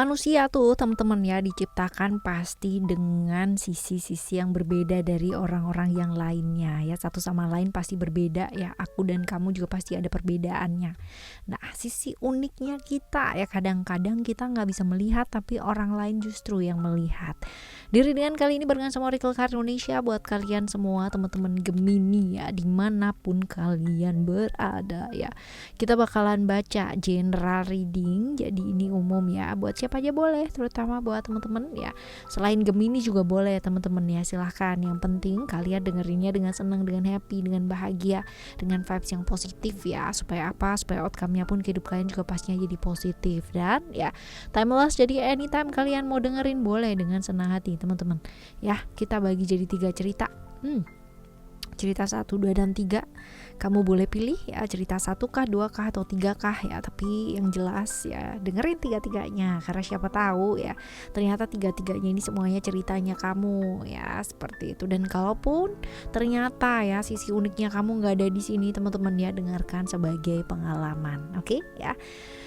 Manusia tuh teman-teman ya diciptakan pasti dengan sisi-sisi yang berbeda dari orang-orang yang lainnya ya. Satu sama lain pasti berbeda ya. Aku dan kamu juga pasti ada perbedaannya. Nah, sisi uniknya kita ya, kadang-kadang kita nggak bisa melihat tapi orang lain justru yang melihat. Di readingan kali ini barengan sama Oracle Card Indonesia buat kalian semua teman-teman Gemini ya, dimanapun kalian berada ya. Kita bakalan baca general reading, jadi ini umum ya, buat siapa aja boleh, terutama buat teman-teman ya. Selain Gemini juga boleh teman-teman ya, silahkan. Yang penting kalian dengerinnya dengan senang, dengan happy, dengan bahagia, dengan vibes yang positif ya. Supaya apa? Supaya outcome-nya pun ke hidup kalian juga pastinya jadi positif. Dan ya timeless, jadi anytime kalian mau dengerin boleh dengan senang hati teman-teman ya. Kita bagi jadi 3 cerita. Cerita 1, 2, dan 3. Kamu boleh pilih ya, cerita 1 kah, 2 kah, atau 3 kah ya. Tapi yang jelas ya dengerin 3-3-nya, karena siapa tahu ya ternyata 3-3-nya ini semuanya ceritanya kamu ya, seperti itu. Dan kalaupun ternyata ya sisi uniknya kamu gak ada di sini teman-teman ya, dengarkan sebagai pengalaman. Oke ya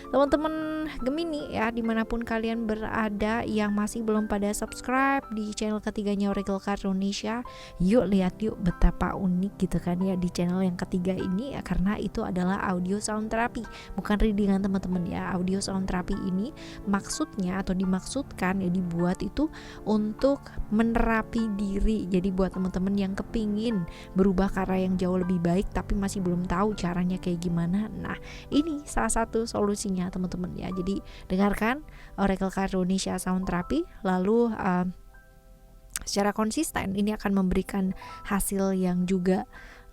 teman-teman Gemini ya, dimanapun kalian berada yang masih belum pada subscribe di channel ketiganya Oracle Card Indonesia, yuk lihat yuk betapa unik gitu kan ya di channel yang ketiga ini ya, karena itu adalah audio sound therapy, bukan readingan teman-teman ya. Audio sound therapy ini maksudnya atau dimaksudkan ya dibuat itu untuk menerapi diri. Jadi buat teman-teman yang kepingin berubah ke arah yang jauh lebih baik tapi masih belum tahu caranya kayak gimana, nah ini salah satu solusinya teman-teman ya. Jadi dengarkan Oracle Card Indonesia Sound Therapy, lalu secara konsisten ini akan memberikan hasil yang juga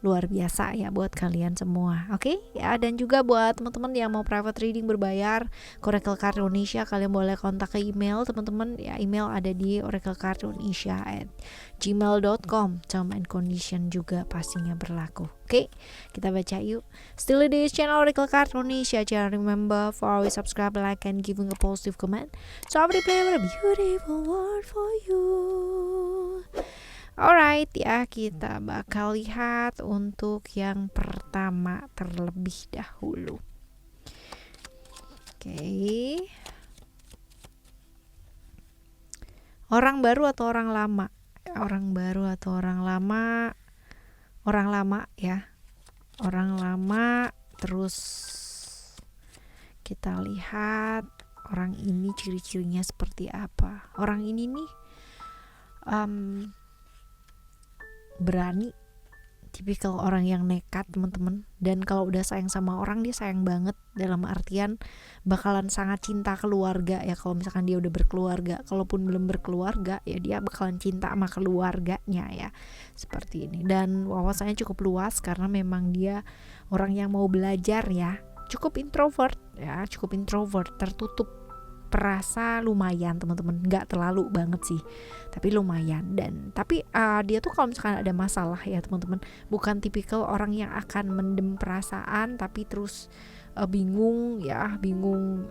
luar biasa ya buat kalian semua. Oke ya, dan juga buat teman-teman yang mau private reading berbayar ke Oracle Card Indonesia, kalian boleh kontak ke email teman-teman ya. Email ada di oraclecardindonesia@gmail.com. Term and condition juga pastinya berlaku. Oke, kita baca yuk. Still di channel Oracle Card Indonesia. Jangan remember for always subscribe, like, and giving a positive comment. So I will play a beautiful word for you. Alright ya, kita bakal lihat untuk yang pertama terlebih dahulu. Oke. Orang baru atau orang lama? Orang baru atau orang lama? Orang lama ya. Orang lama. Terus kita lihat orang ini ciri-cirinya seperti apa. Orang ini nih berani, tipikal orang yang nekat teman-teman. Dan kalau udah sayang sama orang, dia sayang banget, dalam artian bakalan sangat cinta keluarga ya. Kalau misalkan dia udah berkeluarga, kalaupun belum berkeluarga ya dia bakalan cinta sama keluarganya ya, seperti ini. Dan wawasannya cukup luas karena memang dia orang yang mau belajar ya. Cukup introvert ya, cukup introvert, tertutup, perasa lumayan teman-teman, nggak terlalu banget sih tapi lumayan. Dan tapi dia tuh kalau misalkan ada masalah ya teman-teman, bukan tipikal orang yang akan mendem perasaan tapi terus bingung ya, bingung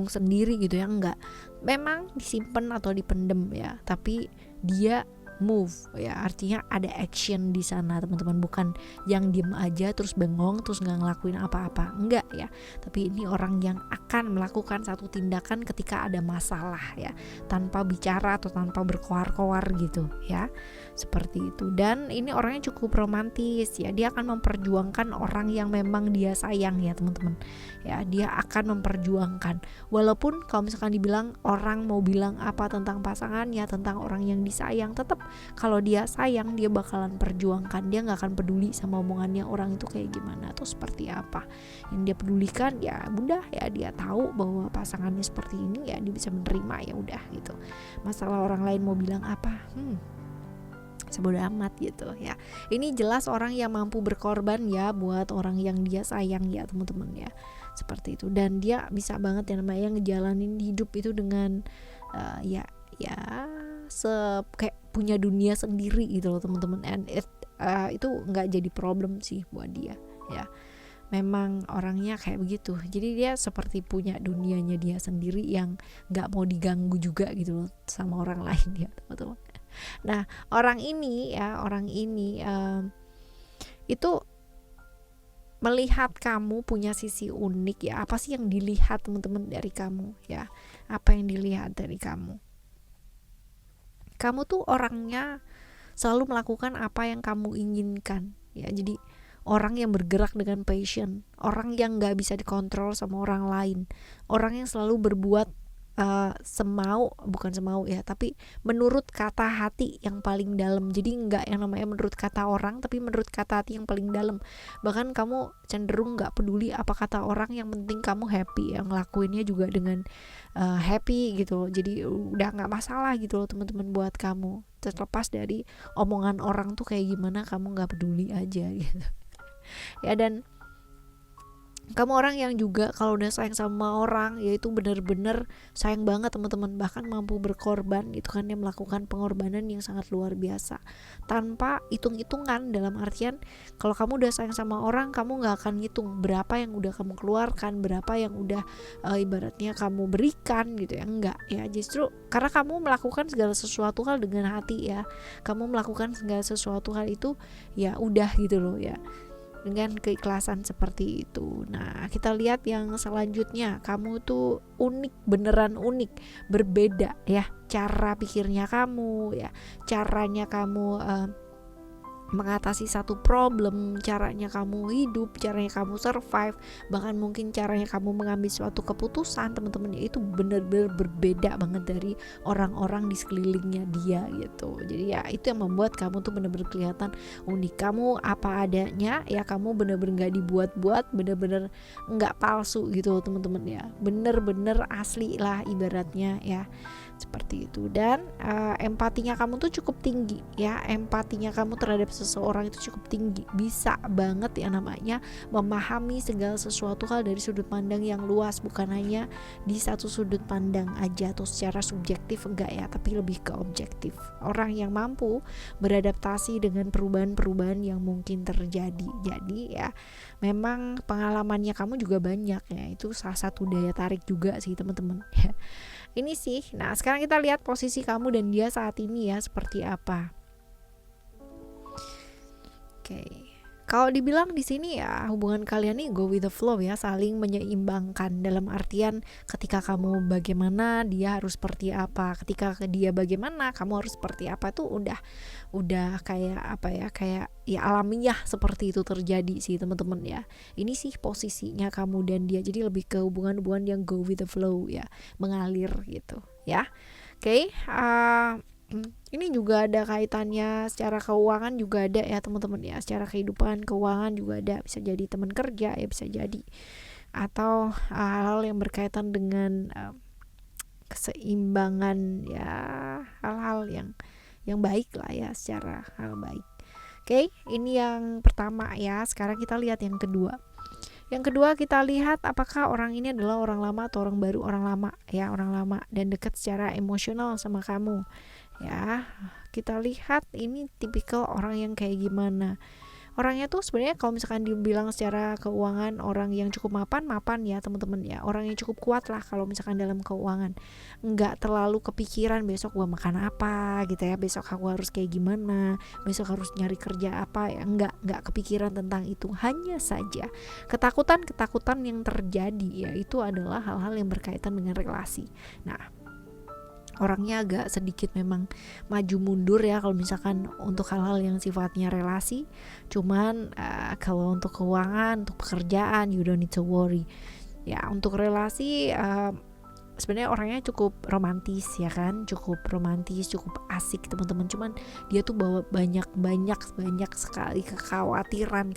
sendiri gitu ya, enggak, memang disimpan atau dipendem ya, tapi dia move ya, artinya ada action di sana teman-teman, bukan yang diem aja terus bengong terus nggak ngelakuin apa-apa, enggak ya. Tapi ini orang yang akan melakukan satu tindakan ketika ada masalah ya, tanpa bicara atau tanpa berkoar-koar gitu ya, seperti itu. Dan ini orangnya cukup romantis ya, dia akan memperjuangkan orang yang memang dia sayang ya teman-teman ya. Dia akan memperjuangkan, walaupun kalau misalkan dibilang orang mau bilang apa tentang pasangannya, tentang orang yang disayang, tetap kalau dia sayang dia bakalan perjuangkan. Dia gak akan peduli sama omongannya orang itu kayak gimana atau seperti apa. Yang dia pedulikan ya bunda ya, dia tahu bahwa pasangannya seperti ini ya, dia bisa menerima ya udah gitu. Masalah orang lain mau bilang apa, sebodo amat gitu ya. Ini jelas orang yang mampu berkorban ya buat orang yang dia sayang ya teman-teman ya, seperti itu. Dan dia bisa banget ya namanya ngejalanin hidup itu dengan kayak punya dunia sendiri gitu loh teman-teman. And itu nggak jadi problem sih buat dia ya. Memang orangnya kayak begitu. Jadi dia seperti punya dunianya dia sendiri yang nggak mau diganggu juga gitu loh sama orang lain ya teman-teman. Nah orang ini itu melihat kamu punya sisi unik ya. Apa sih yang dilihat teman-teman dari kamu ya? Apa yang dilihat dari kamu? Kamu tuh orangnya selalu melakukan apa yang kamu inginkan ya. Jadi orang yang bergerak dengan passion, orang yang gak bisa dikontrol sama orang lain, orang yang selalu berbuat bukan semau ya, tapi menurut kata hati yang paling dalam. Jadi enggak yang namanya menurut kata orang, tapi menurut kata hati yang paling dalam. Bahkan kamu cenderung gak peduli apa kata orang, yang penting kamu happy, yang ngelakuinnya juga dengan happy gitu. Jadi udah gak masalah gitu loh teman-teman buat kamu. Terlepas dari omongan orang tuh kayak gimana, kamu gak peduli aja gitu ya. Dan kamu orang yang juga kalau udah sayang sama orang, yaitu bener-bener sayang banget teman-teman, bahkan mampu berkorban gitu kan, yang melakukan pengorbanan yang sangat luar biasa tanpa hitung-hitungan. Dalam artian kalau kamu udah sayang sama orang, kamu gak akan ngitung berapa yang udah kamu keluarkan, berapa yang udah ibaratnya kamu berikan gitu ya, enggak ya. Justru karena kamu melakukan segala sesuatu hal dengan hati ya, kamu melakukan segala sesuatu hal itu ya udah gitu loh ya, dengan keikhlasan seperti itu. Nah, kita lihat yang selanjutnya. Kamu tuh unik, beneran unik, berbeda ya. Cara pikirnya kamu ya, caranya kamu mengatasi satu problem, caranya kamu hidup, caranya kamu survive, bahkan mungkin caranya kamu mengambil suatu keputusan teman-teman, itu benar-benar berbeda banget dari orang-orang di sekelilingnya dia gitu. Jadi ya itu yang membuat kamu tuh benar-benar kelihatan unik. Kamu apa adanya ya, kamu benar-benar gak dibuat-buat, benar-benar gak palsu gitu teman-teman ya, benar-benar asli lah ibaratnya ya, seperti itu. Dan empatinya kamu tuh cukup tinggi ya, empatinya kamu terhadap seseorang itu cukup tinggi, bisa banget ya namanya memahami segala sesuatu hal dari sudut pandang yang luas, bukan hanya di satu sudut pandang aja atau secara subjektif, enggak ya, tapi lebih ke objektif. Orang yang mampu beradaptasi dengan perubahan-perubahan yang mungkin terjadi. Jadi ya memang pengalamannya kamu juga banyak ya, itu salah satu daya tarik juga sih teman-teman ya. Ini sih. Nah, sekarang kita lihat posisi kamu dan dia saat ini ya seperti apa. Oke. Kalau dibilang di sini ya, hubungan kalian nih go with the flow ya, saling menyeimbangkan. Dalam artian ketika kamu bagaimana, dia harus seperti apa. Ketika dia bagaimana, kamu harus seperti apa. Tuh udah kayak apa ya, kayak ya alamiah seperti itu terjadi sih teman-teman ya. Ini sih posisinya kamu dan dia. Jadi lebih ke hubungan-hubungan yang go with the flow ya, mengalir gitu ya. Oke. Ini juga ada kaitannya secara keuangan, juga ada ya teman-teman ya, secara kehidupan keuangan juga ada, bisa jadi teman kerja ya, bisa jadi, atau hal-hal yang berkaitan dengan keseimbangan ya, hal-hal yang baik lah ya, secara hal baik. Oke, ini yang pertama ya. Sekarang kita lihat yang kedua. Yang kedua kita lihat apakah orang ini adalah orang lama atau orang baru. Orang lama ya, orang lama dan dekat secara emosional sama kamu ya. Kita lihat ini tipikal orang yang kayak gimana. Orangnya tuh sebenarnya kalau misalkan dibilang secara keuangan orang yang cukup mapan ya teman-teman ya, orang yang cukup kuat lah kalau misalkan dalam keuangan. Nggak terlalu kepikiran besok gua makan apa gitu ya, besok aku harus kayak gimana, besok harus nyari kerja apa ya, nggak kepikiran tentang itu. Hanya saja ketakutan yang terjadi ya itu adalah hal-hal yang berkaitan dengan relasi. Nah, orangnya agak sedikit memang maju mundur ya kalau misalkan untuk hal-hal yang sifatnya relasi. Cuman kalau untuk keuangan, untuk pekerjaan, you don't need to worry ya. Untuk relasi sebenarnya orangnya cukup romantis ya kan, cukup romantis, cukup asik teman-teman. Cuman dia tuh bawa banyak sekali kekhawatiran,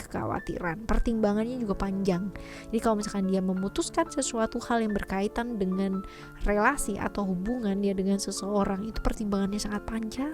pertimbangannya juga panjang. Jadi kalau misalkan dia memutuskan sesuatu hal yang berkaitan dengan relasi atau hubungan dia dengan seseorang, itu pertimbangannya sangat panjang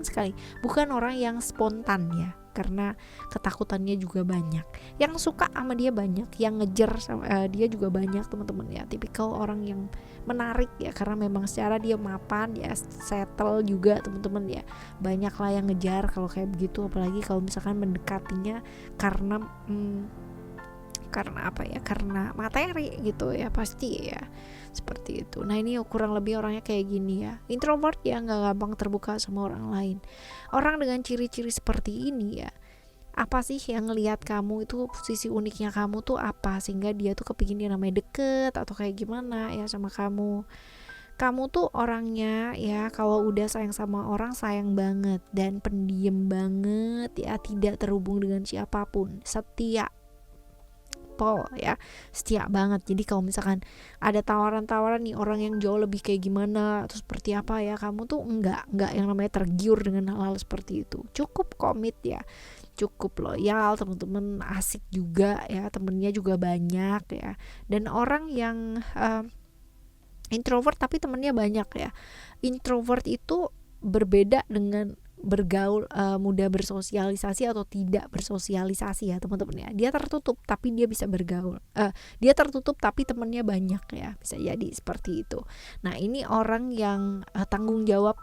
sekali. Bukan orang yang spontan ya, karena ketakutannya juga banyak. Yang suka sama dia banyak, yang ngejar sama dia juga banyak teman-teman ya. Tipikal orang yang menarik ya, karena memang secara dia mapan ya, settle juga teman-teman ya. Banyak lah yang ngejar kalau kayak begitu, apalagi kalau misalkan mendekatinya karena apa ya, karena materi gitu ya, pasti ya seperti itu. Nah, ini kurang lebih orangnya kayak gini ya, introvert ya, nggak gampang terbuka sama orang lain. Orang dengan ciri-ciri seperti ini ya Apa sih yang ngelihat kamu itu, sisi uniknya kamu tuh apa, sehingga dia tuh kepingin dia namanya deket atau kayak gimana ya sama kamu. Kamu tuh orangnya ya, kalau udah sayang sama orang sayang banget dan pendiam banget ya, tidak terhubung dengan siapapun, setia Pol ya, setia banget. Jadi kalau misalkan ada tawaran-tawaran nih orang yang jauh lebih kayak gimana atau seperti apa ya, kamu tuh enggak yang namanya tergiur dengan hal-hal seperti itu. Cukup komit ya, cukup loyal, teman-teman asik juga ya, temennya juga banyak ya. Dan orang yang introvert tapi temennya banyak ya. Introvert itu berbeda dengan bergaul, mudah bersosialisasi atau tidak bersosialisasi ya teman-teman ya. Dia tertutup tapi dia bisa bergaul. Dia tertutup tapi temennya banyak ya. Bisa jadi seperti itu. Nah, ini orang yang tanggung jawab.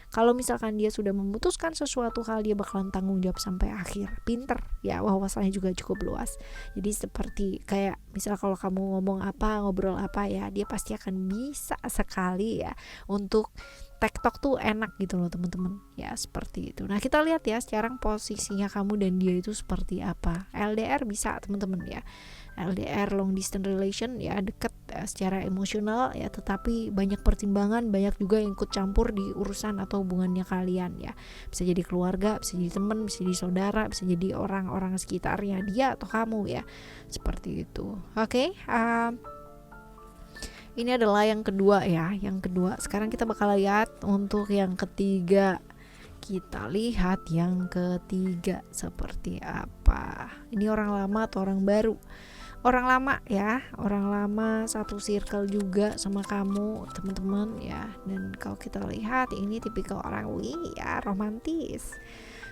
Kalau misalkan dia sudah memutuskan sesuatu hal, dia bakalan tanggung jawab sampai akhir. Pinter ya, wawasannya juga cukup luas. Jadi seperti kayak misal kalau kamu ngomong apa, ngobrol apa ya, dia pasti akan bisa sekali ya untuk TikTok tuh enak gitu loh teman-teman ya, seperti itu. Nah, kita lihat ya sekarang posisinya kamu dan dia itu seperti apa. LDR bisa teman-teman ya, LDR long distance relation ya, deket ya, secara emosional ya, tetapi banyak pertimbangan, banyak juga yang ikut campur di urusan atau hubungannya kalian ya. Bisa jadi keluarga, bisa jadi teman, bisa jadi saudara, bisa jadi orang-orang sekitarnya dia atau kamu ya, seperti itu. Oke, ini adalah yang kedua ya, yang kedua. Sekarang kita bakal lihat untuk yang ketiga. Kita lihat yang ketiga seperti apa. Ini orang lama atau orang baru? Orang lama ya, orang lama, satu circle juga sama kamu teman-teman ya. Dan kalau kita lihat ini tipikal orang ya, romantis.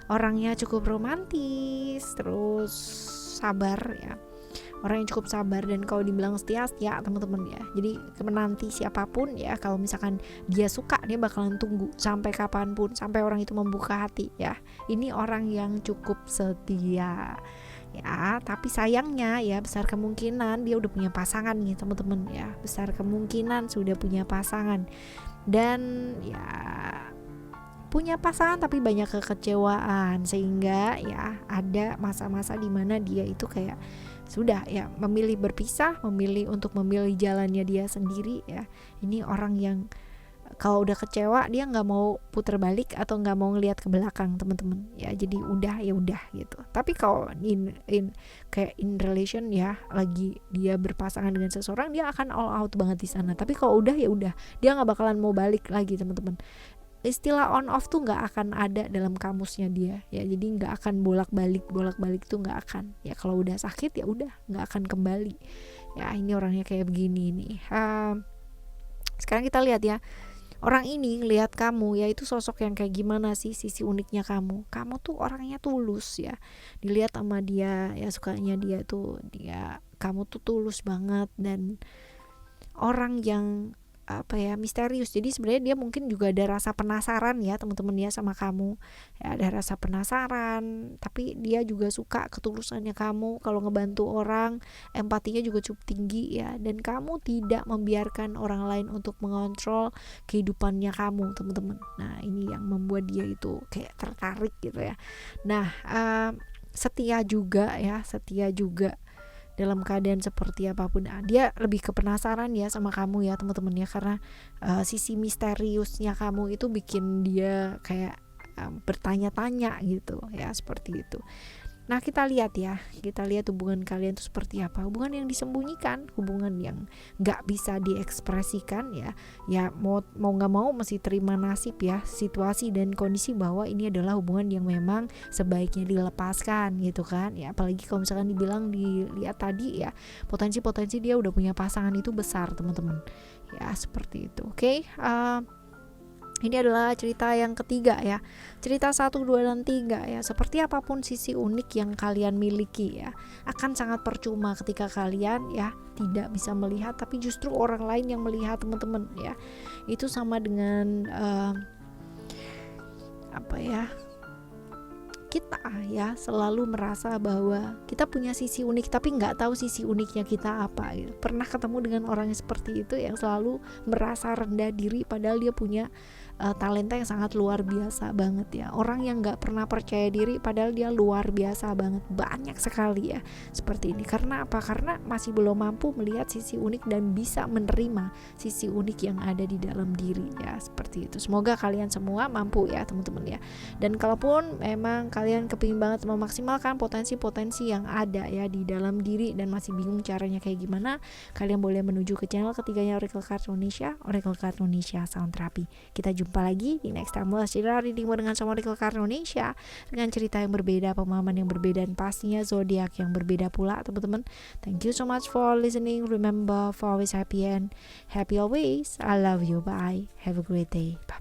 Orangnya cukup romantis, terus sabar ya. Orang yang cukup sabar, dan kalau dibilang setia teman-teman ya. Jadi menanti siapapun ya, kalau misalkan dia suka, dia bakalan tunggu sampai kapanpun, sampai orang itu membuka hati ya. Ini orang yang cukup setia ya. Tapi sayangnya ya, besar kemungkinan dia udah punya pasangan nih teman-teman ya. Besar kemungkinan sudah punya pasangan, dan ya punya pasangan tapi banyak kekecewaan, sehingga ya ada masa-masa dimana dia itu kayak sudah ya memilih berpisah, memilih untuk memilih jalannya dia sendiri ya. Ini orang yang kalau udah kecewa dia nggak mau putar balik atau nggak mau ngelihat ke belakang teman-teman ya. Jadi udah ya udah gitu. Tapi kalau kayak in relation ya, lagi dia berpasangan dengan seseorang, dia akan all out banget di sana. Tapi kalau udah ya udah, dia nggak bakalan mau balik lagi teman-teman. Istilah on off tuh nggak akan ada dalam kamusnya dia ya. Jadi nggak akan bolak balik tuh nggak akan ya. Kalau udah sakit ya udah nggak akan kembali ya. Ini orangnya kayak begini nih. Sekarang kita lihat ya, orang ini ngelihat kamu ya, itu sosok yang kayak gimana sih, sisi uniknya kamu. Kamu tuh orangnya tulus ya, dilihat sama dia ya, sukanya dia tuh dia, kamu tuh tulus banget, dan orang yang apa ya, misterius. Jadi sebenarnya dia mungkin juga ada rasa penasaran ya teman-teman ya sama kamu ya, ada rasa penasaran, tapi dia juga suka ketulusannya kamu kalau ngebantu orang, empatinya juga cukup tinggi ya, dan kamu tidak membiarkan orang lain untuk mengontrol kehidupannya kamu teman-teman. Nah, ini yang membuat dia itu kayak tertarik gitu ya. Nah, setia juga ya, setia juga dalam keadaan seperti apapun. Dia lebih ke penasaran ya sama kamu ya teman-teman ya, karena sisi misteriusnya kamu itu bikin dia kayak bertanya-tanya gitu ya, seperti itu. Nah, kita lihat ya, kita lihat hubungan kalian itu seperti apa. Hubungan yang disembunyikan, hubungan yang gak bisa diekspresikan ya. Ya mau gak mau mesti terima nasib ya, situasi dan kondisi bahwa ini adalah hubungan yang memang sebaiknya dilepaskan gitu kan ya. Apalagi kalau misalkan dilihat tadi ya, potensi-potensi dia udah punya pasangan itu besar teman-teman ya, seperti itu. Oke, ini adalah cerita yang ketiga ya. Cerita 1, 2, dan 3 ya. Seperti apapun sisi unik yang kalian miliki ya, akan sangat percuma ketika kalian ya tidak bisa melihat, tapi justru orang lain yang melihat teman-teman ya. Itu sama dengan apa ya, kita ya selalu merasa bahwa kita punya sisi unik tapi nggak tahu sisi uniknya kita apa gitu. Pernah ketemu dengan orang yang seperti itu, yang selalu merasa rendah diri padahal dia punya talenta yang sangat luar biasa banget ya. Orang yang nggak pernah percaya diri padahal dia luar biasa banget, banyak sekali ya seperti ini. Karena apa? Karena masih belum mampu melihat sisi unik dan bisa menerima sisi unik yang ada di dalam diri ya, seperti itu. Semoga kalian semua mampu ya teman-teman ya. Dan kalaupun memang kalian kepingin banget memaksimalkan potensi-potensi yang ada ya di dalam diri dan masih bingung caranya kayak gimana, kalian boleh menuju ke channel ketiganya Oracle Card Indonesia, Oracle Card Indonesia Sound Therapy. Kita jumpa lagi di next time Lastira reading dengan sama Oracle Card Indonesia dengan cerita yang berbeda, pemahaman yang berbeda, dan pastinya zodiak yang berbeda pula teman-teman. Thank you so much for listening. Remember for always happy and happy always. I love you. Bye. Have a great day. Bye.